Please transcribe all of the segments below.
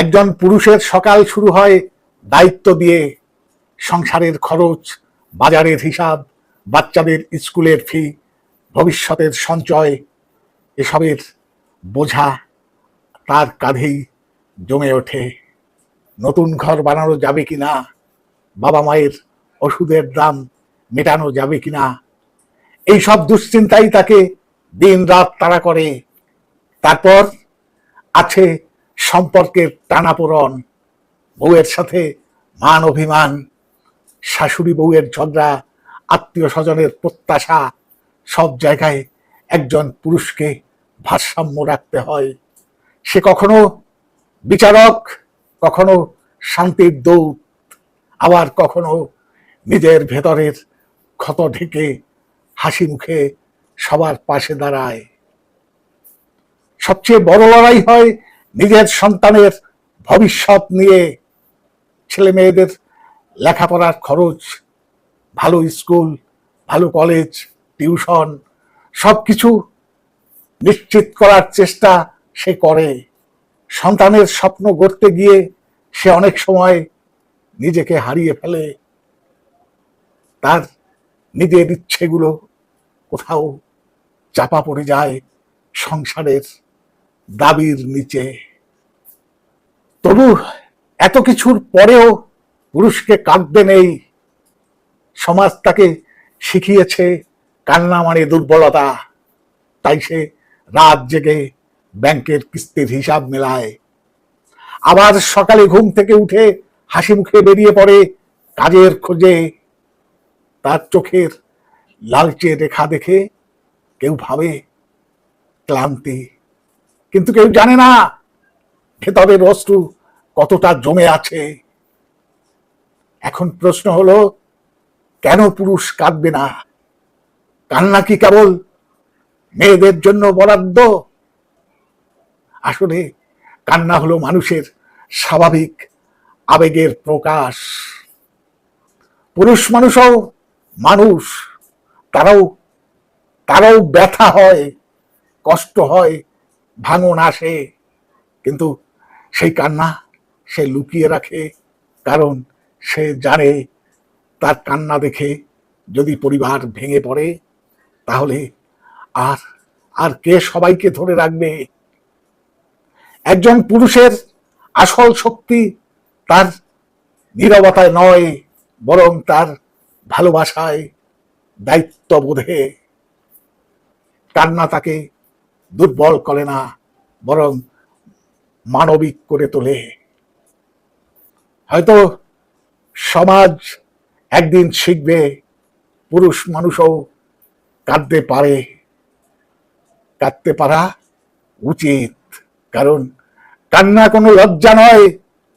একজন পুরুষের সকাল শুরু হয় দায়িত্ব দিয়ে, সংসারের খরচ, বাজারের হিসাব, বাচ্চাদের স্কুলের ফি, ভবিষ্যতের সঞ্চয়, এসবের বোঝা তার কাঁধেই জমে ওঠে। নতুন ঘর বানানো যাবে কিনা, বাবা মায়ের ওষুধের দাম মেটানো যাবে কিনা, এইসব দুশ্চিন্তাই তাকে দিন রাত তাড়া করে। তারপর আছে সম্পর্কের টানাপোড়ন, বউয়ের সাথে মান অভিমান, শাশুড়ি বউয়ের ঝগড়া, আত্মীয় স্বজনের প্রত্যাশা, সব জায়গায় একজন পুরুষকে ভারসাম্য রাখতে হয়। সে কখনো বিচারক, কখনো শান্তির দূত, আবার কখনো নিজের ভেতরের ক্ষত ঢেকে হাসি মুখে সবার পাশে দাঁড়ায়। সবচেয়ে বড় লড়াই হয় নিজের সন্তানের ভবিষ্যৎ নিয়ে। ছেলে মেয়েদের লেখাপড়ার খরচ, ভালো স্কুল, ভালো কলেজ, টিউশন, সবকিছু নিশ্চিত করার চেষ্টা সে করে। সন্তানের স্বপ্ন গড়তে গিয়ে সে অনেক সময় নিজেকে হারিয়ে ফেলে। তার নিজের ইচ্ছেগুলো কোথাও চাপা পড়ে যায় সংসারের দাবির নিচে। তবু এত কিছুর পরেও পুরুষকে কাঁদতে নেই। সমাজ তাকে শিখিয়েছে কান্না মানে দুর্বলতা, তাই সে রাত জেগে ব্যাংকের কিস্তির হিসাব মেলায়, আবার সকালে ঘুম থেকে উঠে হাসি মুখে বেরিয়ে পড়ে কাজের খোঁজে। তার চোখের লালচে রেখা দেখে কেউ ভাবে ক্লান্তি, কিন্তু কেউ জানে না ভেতরের অশ্রু কতটা জমে আছে। এখন প্রশ্ন হলো, কেন পুরুষ কাঁদবে না? কান্না কি কেবল মেয়েদের জন্য বরাদ্দ? আসলে কান্না হলো মানুষের স্বাভাবিক আবেগের প্রকাশ। পুরুষ মানুষও মানুষ, তারাও ব্যথা হয়, কষ্ট হয়, ভাঙন আসে, কিন্তু সেই কান্না সে লুকিয়ে রাখে, কারণ সে জানে তার কান্না দেখে যদি পরিবার ভেঙে পড়ে তাহলে আর আর কে সবাইকে ধরে রাখবে? একজন পুরুষের আসল শক্তি তার নীরবতায় নয়, বরং তার ভালোবাসায়, দায়িত্ববোধে। কান্না তাকে দুর্বল করে না, বরং মানবিক করে তোলে। হয়তো সমাজ একদিন শিখবে পুরুষ মানুষও কাঁদতে পারে, কাঁদতে পারা উচিত, কারণ কান্না কোনো লজ্জা নয়,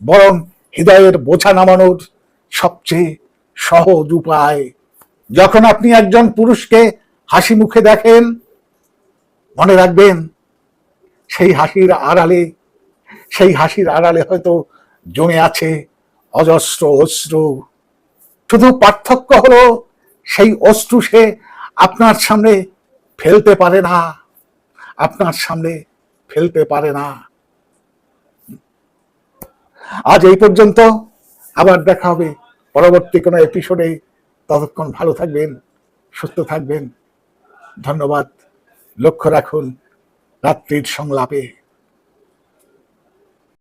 বরং হৃদয়ের বোঝা নামানোর সবচেয়ে সহজ উপায়। যখন আপনি একজন পুরুষকে হাসি মুখে দেখেন, মনে রাখবেন সেই হাসির আড়ালে হয়তো জমে আছে অজস্র অশ্রু। শুধু পার্থক্য হলো সেই অশ্রু সে আপনার সামনে ফেলতে পারে না। আজ এই পর্যন্ত, আবার দেখা হবে পরবর্তী কোনো এপিসোডে। ততক্ষণ ভালো থাকবেন, সুস্থ থাকবেন। ধন্যবাদ। লক্ষ্য রাখুন রাত্রির সংলাপে।